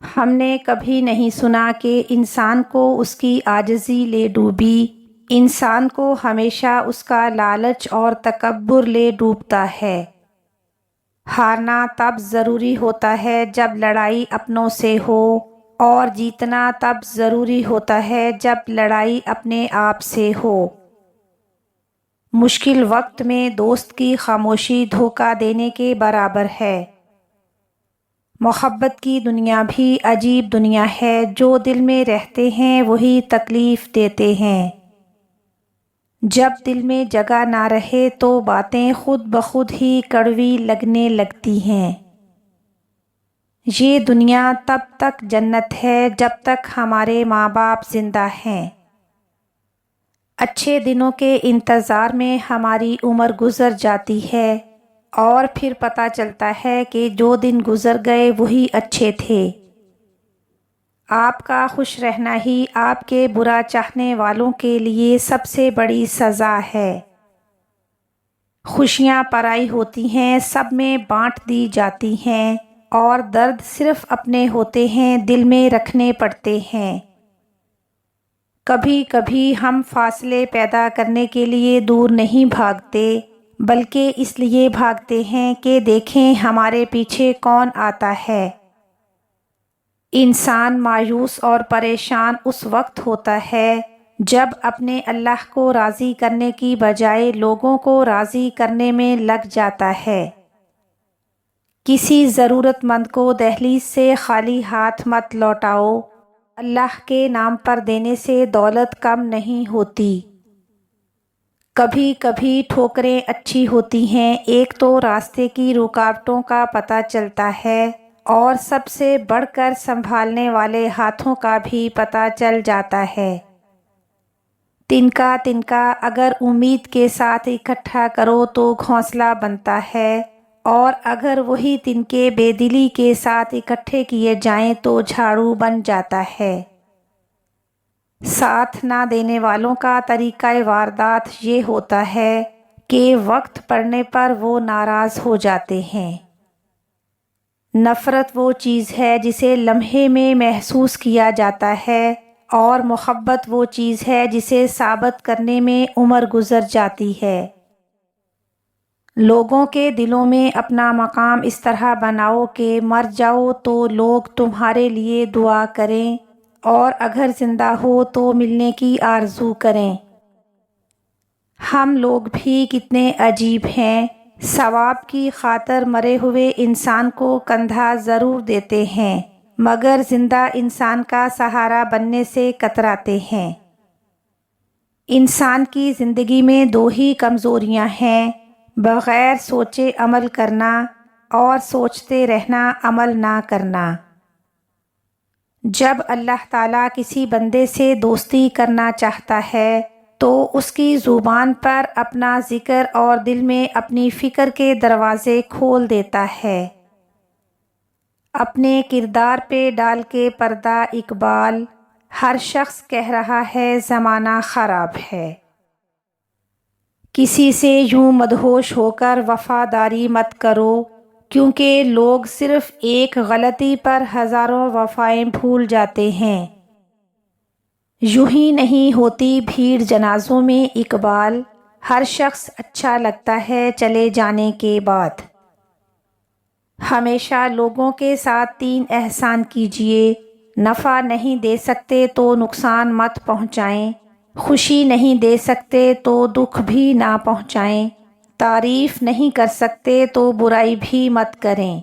ہم نے کبھی نہیں سنا کہ انسان کو اس کی عاجزی لے ڈوبی۔ انسان کو ہمیشہ اس کا لالچ اور تکبر لے ڈوبتا ہے۔ ہارنا تب ضروری ہوتا ہے جب لڑائی اپنوں سے ہو، اور جیتنا تب ضروری ہوتا ہے جب لڑائی اپنے آپ سے ہو۔ مشکل وقت میں دوست کی خاموشی دھوکہ دینے کے برابر ہے۔ محبت کی دنیا بھی عجیب دنیا ہے، جو دل میں رہتے ہیں وہی تکلیف دیتے ہیں۔ جب دل میں جگہ نہ رہے تو باتیں خود بخود ہی کڑوی لگنے لگتی ہیں۔ یہ دنیا تب تک جنت ہے جب تک ہمارے ماں باپ زندہ ہیں۔ اچھے دنوں کے انتظار میں ہماری عمر گزر جاتی ہے، اور پھر پتہ چلتا ہے کہ جو دن گزر گئے وہی اچھے تھے۔ آپ کا خوش رہنا ہی آپ کے برا چاہنے والوں کے لیے سب سے بڑی سزا ہے۔ خوشیاں پرائی ہوتی ہیں، سب میں بانٹ دی جاتی ہیں، اور درد صرف اپنے ہوتے ہیں، دل میں رکھنے پڑتے ہیں۔ کبھی کبھی ہم فاصلے پیدا کرنے کے لیے دور نہیں بھاگتے، بلکہ اس لیے بھاگتے ہیں کہ دیکھیں ہمارے پیچھے کون آتا ہے۔ انسان مایوس اور پریشان اس وقت ہوتا ہے جب اپنے اللہ کو راضی کرنے کی بجائے لوگوں کو راضی کرنے میں لگ جاتا ہے۔ کسی ضرورت مند کو دہلیز سے خالی ہاتھ مت لوٹاؤ، اللہ کے نام پر دینے سے دولت کم نہیں ہوتی۔ کبھی کبھی ٹھوکریں اچھی ہوتی ہیں، ایک تو راستے کی رکاوٹوں کا پتہ چلتا ہے، اور سب سے بڑھ کر سنبھالنے والے ہاتھوں کا بھی پتہ چل جاتا ہے۔ تنکا تنکا اگر امید کے ساتھ اکٹھا کرو تو گھونسلہ بنتا ہے، اور اگر وہی تنکے بے دلی کے ساتھ اکٹھے کیے جائیں تو جھاڑو بن جاتا ہے۔ ساتھ نہ دینے والوں کا طریقہ واردات یہ ہوتا ہے کہ وقت پڑنے پر وہ ناراض ہو جاتے ہیں۔ نفرت وہ چیز ہے جسے لمحے میں محسوس کیا جاتا ہے، اور محبت وہ چیز ہے جسے ثابت کرنے میں عمر گزر جاتی ہے۔ لوگوں کے دلوں میں اپنا مقام اس طرح بناؤ کہ مر جاؤ تو لوگ تمہارے لیے دعا کریں، اور اگر زندہ ہو تو ملنے کی آرزو کریں۔ ہم لوگ بھی کتنے عجیب ہیں، ثواب کی خاطر مرے ہوئے انسان کو کندھا ضرور دیتے ہیں، مگر زندہ انسان کا سہارا بننے سے کتراتے ہیں۔ انسان کی زندگی میں دو ہی کمزوریاں ہیں، بغیر سوچے عمل کرنا، اور سوچتے رہنا عمل نہ کرنا۔ جب اللہ تعالیٰ کسی بندے سے دوستی کرنا چاہتا ہے تو اس کی زبان پر اپنا ذکر اور دل میں اپنی فکر کے دروازے کھول دیتا ہے۔ اپنے کردار پہ ڈال کے پردہ اقبال، ہر شخص کہہ رہا ہے زمانہ خراب ہے۔ کسی سے یوں مدہوش ہو کر وفاداری مت کرو، کیونکہ لوگ صرف ایک غلطی پر ہزاروں وفائیں بھول جاتے ہیں۔ یوں ہی نہیں ہوتی بھیڑ جنازوں میں اقبال، ہر شخص اچھا لگتا ہے چلے جانے کے بعد۔ ہمیشہ لوگوں کے ساتھ 3 احسان کیجیے، نفع نہیں دے سکتے تو نقصان مت پہنچائیں، خوشی نہیں دے سکتے تو دکھ بھی نہ پہنچائیں، تعریف نہیں کر سکتے تو برائی بھی مت کریں۔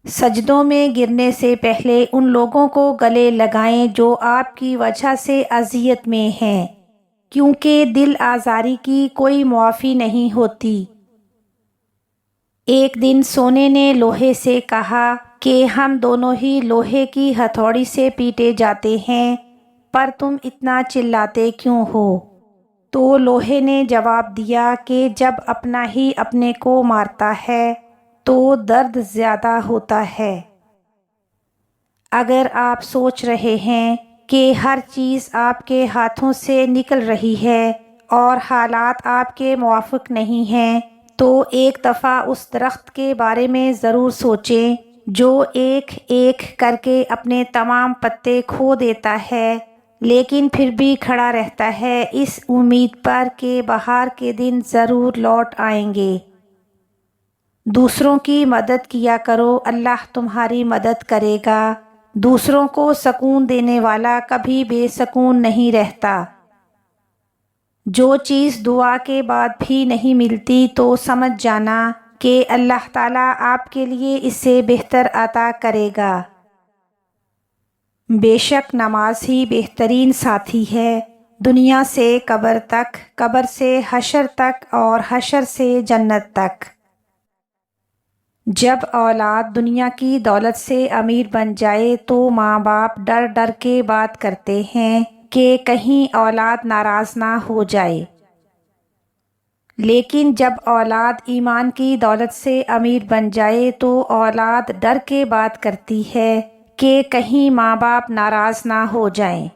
سجدوں میں گرنے سے پہلے ان لوگوں کو گلے لگائیں جو آپ کی وجہ سے اذیت میں ہیں، کیونکہ دل آزاری کی کوئی معافی نہیں ہوتی۔ ایک دن سونے نے لوہے سے کہا کہ ہم دونوں ہی لوہے کی ہتھوڑی سے پیٹے جاتے ہیں، پر تم اتنا چلاتے کیوں ہو؟ تو لوہے نے جواب دیا کہ جب اپنا ہی اپنے کو مارتا ہے تو درد زیادہ ہوتا ہے۔ اگر آپ سوچ رہے ہیں کہ ہر چیز آپ کے ہاتھوں سے نکل رہی ہے اور حالات آپ کے موافق نہیں ہیں، تو ایک دفعہ اس درخت کے بارے میں ضرور سوچیں جو ایک ایک کر کے اپنے تمام پتے کھو دیتا ہے لیکن پھر بھی کھڑا رہتا ہے اس امید پر کہ بہار کے دن ضرور لوٹ آئیں گے۔ دوسروں کی مدد کیا کرو، اللہ تمہاری مدد کرے گا۔ دوسروں کو سکون دینے والا کبھی بے سکون نہیں رہتا۔ جو چیز دعا کے بعد بھی نہیں ملتی تو سمجھ جانا کہ اللہ تعالیٰ آپ کے لیے اس سے بہتر عطا کرے گا۔ بے شک نماز ہی بہترین ساتھی ہے، دنیا سے قبر تک، قبر سے حشر تک اور حشر سے جنت تک۔ جب اولاد دنیا کی دولت سے امیر بن جائے تو ماں باپ ڈر ڈر کے بات کرتے ہیں کہ کہیں اولاد ناراض نہ ہو جائے، لیکن جب اولاد ایمان کی دولت سے امیر بن جائے تو اولاد ڈر کے بات کرتی ہے کہ کہیں ماں باپ ناراض نہ ہو جائیں۔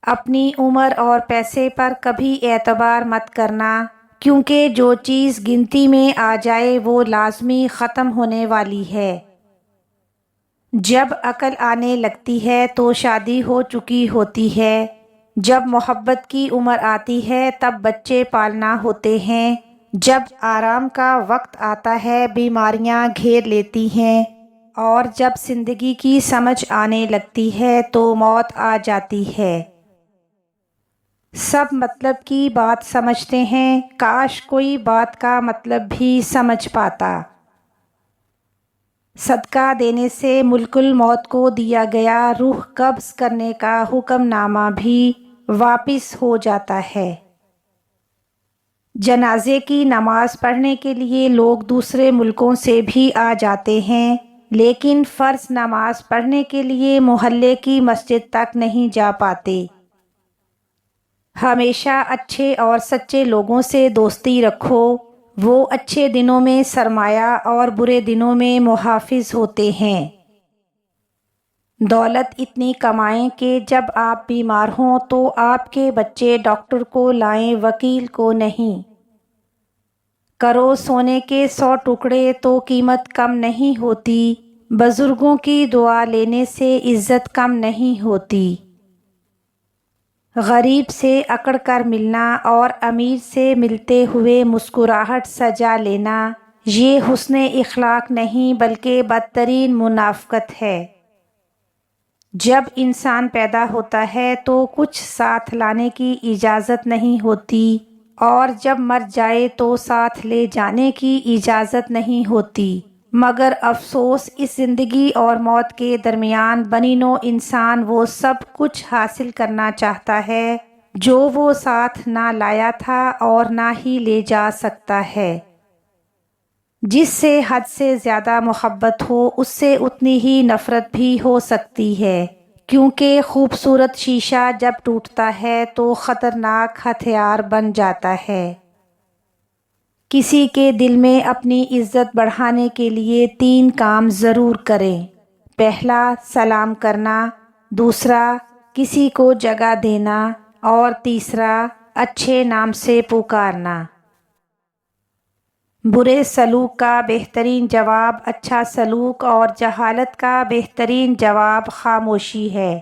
اپنی عمر اور پیسے پر کبھی اعتبار مت کرنا، کیونکہ جو چیز گنتی میں آ جائے وہ لازمی ختم ہونے والی ہے۔ جب عقل آنے لگتی ہے تو شادی ہو چکی ہوتی ہے، جب محبت کی عمر آتی ہے تب بچے پالنا ہوتے ہیں، جب آرام کا وقت آتا ہے بیماریاں گھیر لیتی ہیں، اور جب زندگی کی سمجھ آنے لگتی ہے تو موت آ جاتی ہے۔ سب مطلب کی بات سمجھتے ہیں، کاش کوئی بات کا مطلب بھی سمجھ پاتا۔ صدقہ دینے سے ملک الموت کو دیا گیا روح قبض کرنے کا حکم نامہ بھی واپس ہو جاتا ہے۔ جنازے کی نماز پڑھنے کے لیے لوگ دوسرے ملکوں سے بھی آ جاتے ہیں، لیکن فرض نماز پڑھنے کے لیے محلے کی مسجد تک نہیں جا پاتے۔ ہمیشہ اچھے اور سچے لوگوں سے دوستی رکھو، وہ اچھے دنوں میں سرمایہ اور برے دنوں میں محافظ ہوتے ہیں۔ دولت اتنی کمائیں کہ جب آپ بیمار ہوں تو آپ کے بچے ڈاکٹر کو لائیں، وکیل کو نہیں۔ کرو سونے کے 100 ٹکڑے تو قیمت کم نہیں ہوتی، بزرگوں کی دعا لینے سے عزت کم نہیں ہوتی۔ غریب سے اکڑ کر ملنا اور امیر سے ملتے ہوئے مسکراہٹ سجا لینا، یہ حسن اخلاق نہیں بلکہ بدترین منافقت ہے۔ جب انسان پیدا ہوتا ہے تو کچھ ساتھ لانے کی اجازت نہیں ہوتی، اور جب مر جائے تو ساتھ لے جانے کی اجازت نہیں ہوتی، مگر افسوس اس زندگی اور موت کے درمیان بنی نوع انسان وہ سب کچھ حاصل کرنا چاہتا ہے جو وہ ساتھ نہ لایا تھا اور نہ ہی لے جا سکتا ہے۔ جس سے حد سے زیادہ محبت ہو اس سے اتنی ہی نفرت بھی ہو سکتی ہے، کیونکہ خوبصورت شیشہ جب ٹوٹتا ہے تو خطرناک ہتھیار بن جاتا ہے۔ کسی کے دل میں اپنی عزت بڑھانے کے لیے 3 کام ضرور کریں۔ پہلا، سلام کرنا، دوسرا، کسی کو جگہ دینا، اور تیسرا، اچھے نام سے پکارنا۔ برے سلوک کا بہترین جواب اچھا سلوک اور جہالت کا بہترین جواب خاموشی ہے۔